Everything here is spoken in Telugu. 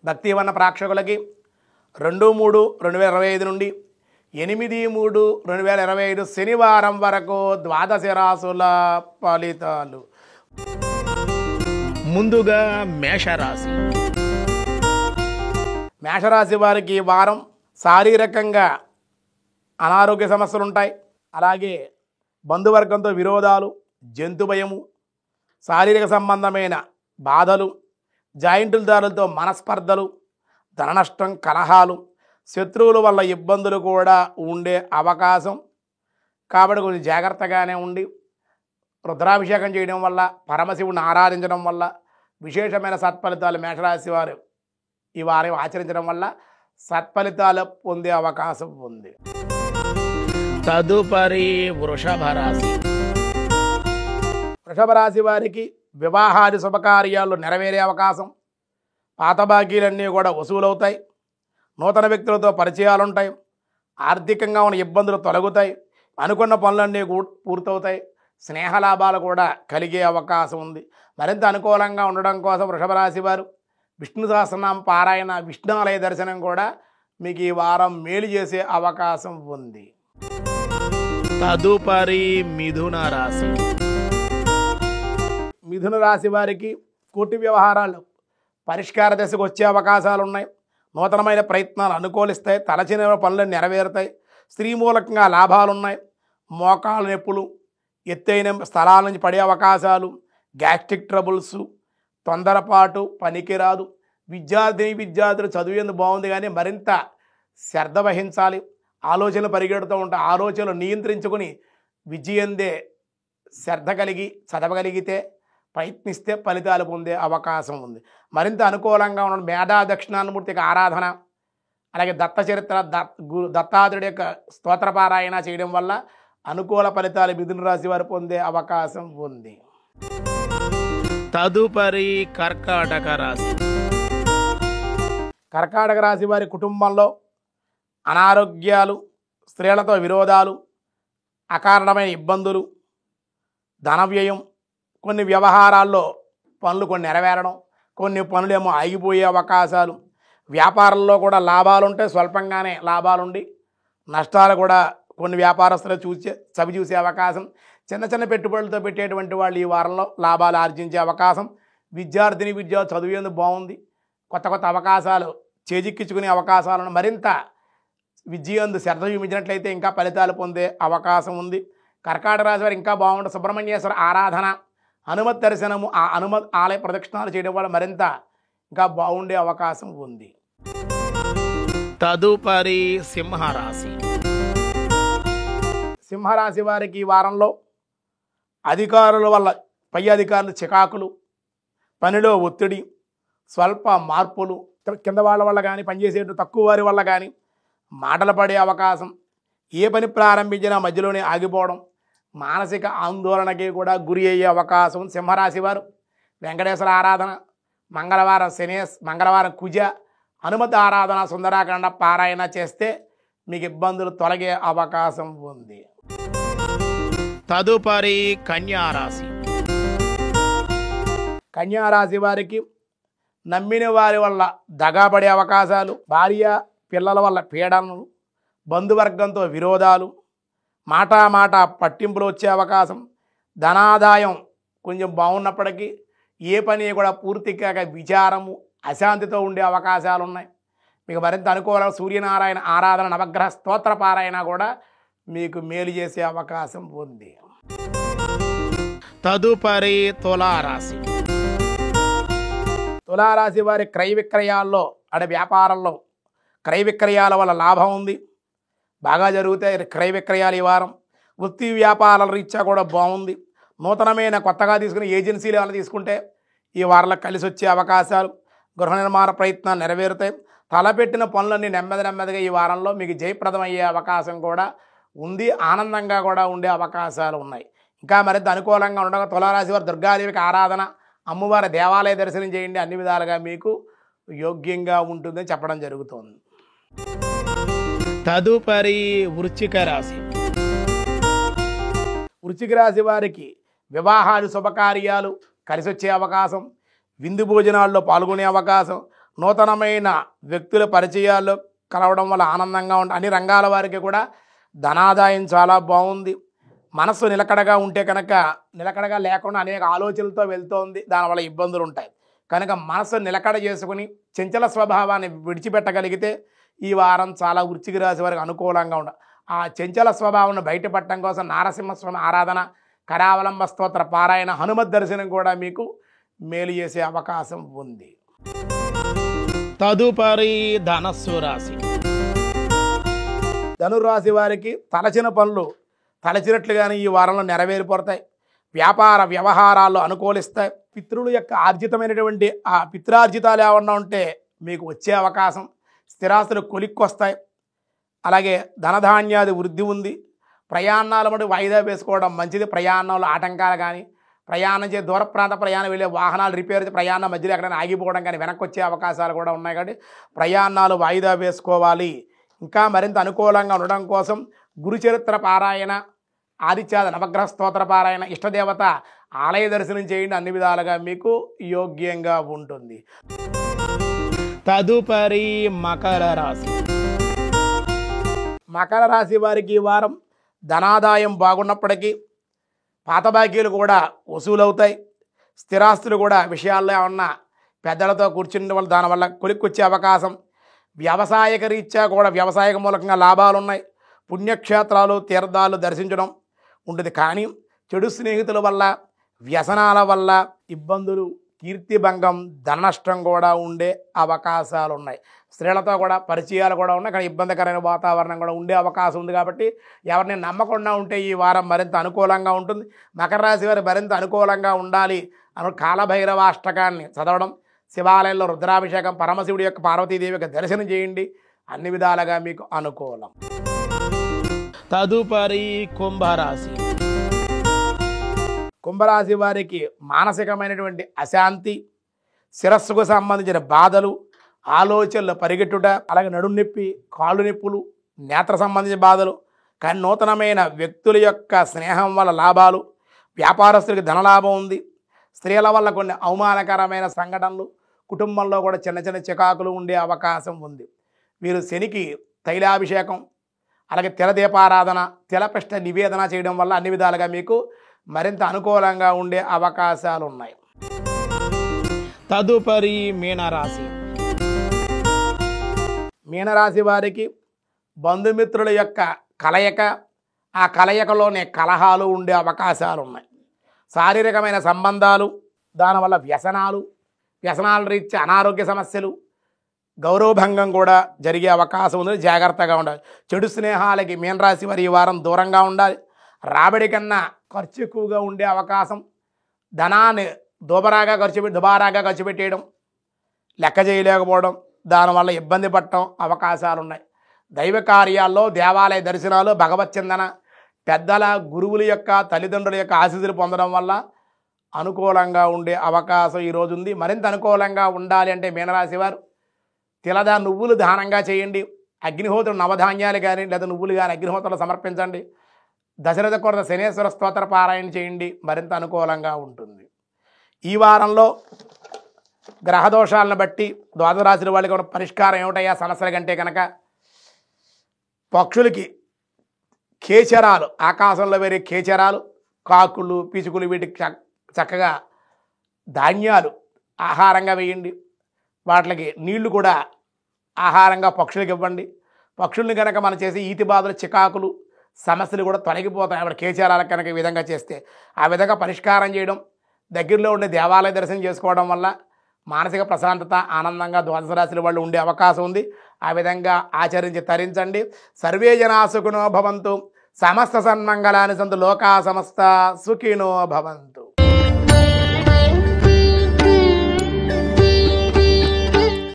భక్తివన్న ప్రేక్షకులకి 2/3/2025 నుండి 8/3/2025 శనివారం వరకు ద్వాదశ రాశుల ఫలితాలు. ముందుగా మేషరాశి. మేషరాశి వారికి ఈ వారం శారీరకంగా అనారోగ్య సమస్యలు ఉంటాయి. అలాగే బంధువర్గంతో విరోధాలు, జంతు భయము, శారీరక సంబంధమైన బాధలు, జాయింట్లదారులతో మనస్పర్ధలు, ధన నష్టం, కలహాలు, శత్రువుల వల్ల ఇబ్బందులు కూడా ఉండే అవకాశం. కాబట్టి కొంచెం జాగ్రత్తగానే ఉండి రుద్రాభిషేకం చేయడం వల్ల, పరమశివుని ఆరాధించడం వల్ల విశేషమైన సత్ఫలితాలు మేషరాశి వారు ఈ వారం ఆచరించడం వల్ల సత్ఫలితాలు పొందే అవకాశం ఉంది. తదుపరి వృషభ రాశి. వృషభ రాశి వారికి వివాహాది శుభకార్యాలు నెరవేరే అవకాశం. పాత బాకీలన్నీ కూడా వసూలవుతాయి. నూతన వ్యక్తులతో పరిచయాలు ఉంటాయి. ఆర్థికంగా ఉన్న ఇబ్బందులు తొలగుతాయి. అనుకున్న పనులన్నీ పూర్తవుతాయి. స్నేహలాభాలు కూడా కలిగే అవకాశం ఉంది. మరింత అనుకూలంగా ఉండడం కోసం వృషభ రాశి వారు విష్ణు సహస్రనామ పారాయణ, విష్ణాలయ దర్శనం కూడా మీకు ఈ వారం మేలు చేసే అవకాశం ఉంది. తదుపరి మిథున రాశి. మిథున రాశి వారికి కోర్టు వ్యవహారాలు పరిష్కార దశకు వచ్చే అవకాశాలు ఉన్నాయి. నూతనమైన ప్రయత్నాలు అనుకూలిస్తాయి. తలచిన పనులు నెరవేరుతాయి. స్త్రీ మూలకంగా లాభాలున్నాయి. మోకాలు నొప్పులు, ఎత్తైన స్థలాల నుంచి పడే అవకాశాలు, గ్యాస్ట్రిక్ ట్రబుల్స్, తొందరపాటు, పనికిరాదు. విద్యార్థులు చదువు ఎందుకు బాగుంది కానీ మరింత శ్రద్ధ వహించాలి. ఆలోచనలు పరిగెడుతూ ఉంటాయి. ఆలోచనలు నియంత్రించుకుని విజయందే శ్రద్ధ కలిగి చదవగలిగితే, ప్రయత్నిస్తే ఫలితాలు పొందే అవకాశం ఉంది. మరింత అనుకూలంగా ఉన్న మేధా దక్షిణామూర్తికి ఆరాధన, అలాగే దత్త చరిత్ర, దత్తాత్రేయుడి యొక్క స్తోత్రపారాయణ చేయడం వల్ల అనుకూల ఫలితాలు మిథున రాశి వారు పొందే అవకాశం ఉంది. తదుపరి కర్కాటక రాశి. కర్కాటక రాశి వారి కుటుంబంలో అనారోగ్యాలు, స్త్రీలతో విరోధాలు, అకారణమైన ఇబ్బందులు, ధన వ్యయం, కొన్ని వ్యవహారాల్లో పనులు కొన్ని నెరవేరడం, కొన్ని పనులేమో ఆగిపోయే అవకాశాలు, వ్యాపారంలో కూడా లాభాలు ఉంటే స్వల్పంగానే లాభాలుండి నష్టాలు కూడా కొన్ని వ్యాపారస్తులు చూసే అవకాశం. చిన్న చిన్న పెట్టుబడులతో పెట్టేటువంటి వాళ్ళు ఈ వారంలో లాభాలు ఆర్జించే అవకాశం. విద్యార్థులు చదువు బాగుంది. కొత్త కొత్త అవకాశాలు చేజిక్కించుకునే అవకాశాలను మరింత విద్యందు శ్రద్ధ చూపించినట్లయితే ఇంకా ఫలితాలు పొందే అవకాశం ఉంది. కర్కాటక రాశి వారు ఇంకా బాగుంటుంది. సుబ్రహ్మణ్యేశ్వర ఆరాధన, హనుమత్ దర్శనము, ఆ హనుమత్ ఆలయ ప్రదక్షిణాలు చేయడం వల్ల మరింత ఇంకా బాగుండే అవకాశం ఉంది. తదుపరి సింహరాశి. సింహరాశి వారికి ఈ వారంలో అధికారుల వల్ల, పై అధికారులు చికాకులు, పనిలో ఒత్తిడి, స్వల్ప మార్పులు, కింద వాళ్ళ వల్ల కానీ, పనిచేసే తక్కువ వారి వల్ల కానీ మాటలు పడే అవకాశం. ఏ పని ప్రారంభించినా మధ్యలోనే ఆగిపోవడం, మానసిక ఆందోళనకి కూడా గురి అయ్యే అవకాశం. సింహరాశి వారు వెంకటేశ్వర ఆరాధన, మంగళవారం కుజ, హనుమత్ ఆరాధన, సుందరాకాండ పారాయణ చేస్తే మీకు ఇబ్బందులు తొలగే అవకాశం ఉంది. తదుపరి కన్యారాశి. కన్యారాశి వారికి నమ్మిన వారి వల్ల దగాపడే అవకాశాలు, భార్య పిల్లల వల్ల పీడనలు, బంధువర్గంతో విరోధాలు, మాట పట్టింపులు వచ్చే అవకాశం. ధనాదాయం కొంచెం బాగున్నప్పటికీ ఏ పని కూడా పూర్తిగా విచారము, అశాంతితో ఉండే అవకాశాలు ఉన్నాయి. మీకు మరింత అనుకూల సూర్యనారాయణ ఆరాధన, నవగ్రహ స్తోత్ర పారాయణ కూడా మీకు మేలు చేసే అవకాశం ఉంది. తదుపరి తులారాశి. తులారాశి వారి క్రయ విక్రయాల్లో, వ్యాపారంలో క్రయ విక్రయాల వల్ల లాభం ఉంది, బాగా జరుగుతాయి క్రయ విక్రయాలు ఈ వారం. వృత్తి వ్యాపారాల రీత్యా కూడా బాగుంది. నూతనమైన కొత్తగా తీసుకుని ఏజెన్సీలు ఏమైనా తీసుకుంటే ఈ వారంలో కలిసి వచ్చే అవకాశాలు. గృహ నిర్మాణ ప్రయత్నాలు నెరవేరుతాయి. తలపెట్టిన పనులన్నీ నెమ్మదిగా ఈ వారంలో మీకు జయప్రదమయ్యే అవకాశం కూడా ఉంది. ఆనందంగా కూడా ఉండే అవకాశాలు ఉన్నాయి. ఇంకా మరింత అనుకూలంగా ఉండగా తులారాశి వారు దుర్గాదేవికి ఆరాధన, అమ్మవారి దేవాలయ దర్శనం చేయండి. అన్ని విధాలుగా మీకు యోగ్యంగా ఉంటుందని చెప్పడం జరుగుతుంది. తదుపరి వృశ్చిక రాశి. వృశ్చిక రాశి వారికి వివాహాలు శుభకార్యాలు కలిసి వచ్చే అవకాశం, విందు భోజనాల్లో పాల్గొనే అవకాశం, నూతనమైన వ్యక్తుల పరిచయాలు కలవడం వల్ల ఆనందంగా ఉంటుంది. అన్ని రంగాల వారికి కూడా ధనాదాయం చాలా బాగుంది. మనసు నిలకడగా ఉంటే కనుక నిలకడగా లేకుండా అనేక ఆలోచనలతో వెళ్తోంది, దానివల్ల ఇబ్బందులు ఉంటాయి. కనుక మనసు నిలకడ చేసుకుని చంచల స్వభావాన్ని విడిచిపెట్టగలిగితే ఈ వారం చాలా వృశ్చిక రాశి వారికి అనుకూలంగా ఉండదు. ఆ చంచల స్వభావాన్ని బయటపడటం కోసం నారసింహస్వామి ఆరాధన, కరావలంబ స్తోత్ర పారాయణ, హనుమత్ దర్శనం కూడా మీకు మేలు చేసే అవకాశం ఉంది. తదుపరి ధనస్సు రాశి. ధనురాశి వారికి తలచిన పనులు తలచినట్లుగానే ఈ వారంలో నెరవేరిపోతాయి. వ్యాపార వ్యవహారాల్లో అనుకూలిస్తాయి. పితృల యొక్క ఆర్జితమైనటువంటి ఆ పిత్రార్జితాలు ఏమన్నా ఉంటే మీకు వచ్చే అవకాశం, స్థిరాస్తులు కొలిక్కొస్తాయి. అలాగే ధనధాన్యాది వృద్ధి ఉంది. ప్రయాణాల మటు వాయిదా వేసుకోవడం మంచిది. ప్రయాణంలో ఆటంకాలు కానీ, ప్రయాణం చే దూర ప్రాంత ప్రయాణం వెళ్ళే వాహనాలు రిపేర్ ప్రయాణం మధ్యలో ఎక్కడైనా ఆగిపోవడం కానీ వెనక్కి వచ్చే అవకాశాలు కూడా ఉన్నాయి. కాబట్టి ప్రయాణాలు వాయిదా వేసుకోవాలి. ఇంకా మరింత అనుకూలంగా ఉండడం కోసం గురుచరిత్ర పారాయణ, ఆదిత్యాద నవగ్రహ స్తోత్ర పారాయణ, ఇష్టదేవత ఆలయ దర్శనం చేయండి. అన్ని విధాలుగా మీకు యోగ్యంగా ఉంటుంది. తదుపరి మకర రాశి. మకర రాశి వారికి ఈ వారం ధనాదాయం బాగున్నప్పటికీ పాత బాకీలు కూడా వసూలవుతాయి. స్థిరాస్తులు కూడా విషయాల్లో ఏమన్నా పెద్దలతో కూర్చునే వాళ్ళు దానివల్ల కొలిక్కొచ్చే అవకాశం. వ్యవసాయక రీత్యా కూడా వ్యవసాయక మూలకంగా లాభాలు ఉన్నాయి. పుణ్యక్షేత్రాలు, తీర్థాలు దర్శించడం ఉంటుంది. కానీ చెడు స్నేహితుల వల్ల, వ్యసనాల వల్ల ఇబ్బందులు, కీర్తిభంగం, ధన నష్టం కూడా ఉండే అవకాశాలు ఉన్నాయి. స్త్రీలతో కూడా పరిచయాలు కూడా ఉన్నాయి. కానీ ఇబ్బందికరమైన వాతావరణం కూడా ఉండే అవకాశం ఉంది. కాబట్టి ఎవరిని నమ్మకుండా ఉంటే ఈ వారం మరింత అనుకూలంగా ఉంటుంది. మకర రాశి వారు మరింత అనుకూలంగా ఉండాలి అను కాలభైరవ అష్టకాన్ని చదవడం, శివాలయంలో రుద్రాభిషేకం, పరమశివుడి యొక్క పార్వతీదేవి యొక్క దర్శనం చేయండి. అన్ని విధాలుగా మీకు అనుకూలం. తదుపరి కుంభరాశి. కుంభరాశి వారికి మానసికమైనటువంటి అశాంతి, శిరస్సుకు సంబంధించిన బాధలు, ఆలోచనలు పరిగెట్టుట, అలాగే నడుము నొప్పి, కాళ్ళు నొప్పులు, నేత్ర సంబంధించిన బాధలు. కానీ నూతనమైన వ్యక్తుల యొక్క స్నేహం వల్ల లాభాలు, వ్యాపారస్తులకి ధనలాభం ఉంది. స్త్రీల వల్ల కొన్ని అవమానకరమైన సంఘటనలు, కుటుంబంలో కూడా చిన్న చిన్న చికాకులు ఉండే అవకాశం ఉంది. మీరు శనికి తైలాభిషేకం, అలాగే తిలదీపారాధన, తిలపిష్ట నివేదన చేయడం వల్ల అన్ని విధాలుగా మీకు మరింత అనుకూలంగా ఉండే అవకాశాలు ఉన్నాయి. తదుపరి మీనరాశి. మీనరాశి వారికి బంధుమిత్రుల యొక్క కలయిక, ఆ కలయికలోనే కలహాలు ఉండే అవకాశాలు ఉన్నాయి. శారీరకమైన సంబంధాలు, దానివల్ల వ్యసనాల రీత్యా అనారోగ్య సమస్యలు, గౌరవభంగం కూడా జరిగే అవకాశం ఉంది. జాగ్రత్తగా ఉండాలి. చెడు స్నేహాలకి మీనరాశి వారి ఈ వారం దూరంగా ఉండాలి. రాబడి కన్నా ఖర్చు ఎక్కువగా ఉండే అవకాశం. ధనాన్ని దుబారాగా ఖర్చు పెట్టేయడం, లెక్క చేయలేకపోవడం, దానివల్ల ఇబ్బంది పడటం అవకాశాలు ఉన్నాయి. దైవ కార్యాల్లో, దేవాలయ దర్శనాలు, భగవత్ చింతన, పెద్దల గురువుల యొక్క తల్లిదండ్రుల యొక్క ఆశీస్సులు పొందడం వల్ల అనుకూలంగా ఉండే అవకాశం ఈరోజు ఉంది. మరింత అనుకూలంగా ఉండాలి అంటే మీనరాశి వారు నువ్వులు దానంగా చేయండి. అగ్నిహోత్రులు నవధాన్యాలు కానీ లేదా నువ్వులు కానీ అగ్నిహోత్రులు సమర్పించండి. దశరథ కొరత శనేశ్వర స్తోత్ర పారాయణ చేయండి. మరింత అనుకూలంగా ఉంటుంది. ఈ వారంలో గ్రహదోషాలను బట్టి ద్వాదరాశుల వాళ్ళకి ఉన్న పరిష్కారం ఏమిటయ్యా సమస్యల కంటే కనుక, పక్షులకి కేచరాలు, ఆకాశంలో వేరే కేచరాలు, కాకులు, పిచుకులు, వీటికి చక్కగా ధాన్యాలు ఆహారంగా వేయండి. వాటికి నీళ్లు కూడా ఆహారంగా పక్షులకు ఇవ్వండి. పక్షుల్ని కనుక మనం చేసే ఈతి బాధలు, చికాకులు, సమస్యలు కూడా తొలగిపోతాయి. అక్కడ కేచరాలకు కనుక ఈ విధంగా చేస్తే ఆ విధంగా పరిష్కారం చేయడం, దగ్గరలో ఉండే దేవాలయ దర్శనం చేసుకోవడం వల్ల మానసిక ప్రశాంతత, ఆనందంగా ద్వాదశ రాశుల వాళ్ళు ఉండే అవకాశం ఉంది. ఆ విధంగా ఆచరించి తరించండి. సర్వే జనా సుఖినో భవంతు, సమస్త సన్మంగళాని సంతు, లోకా సమస్త సుఖినో భవంతు.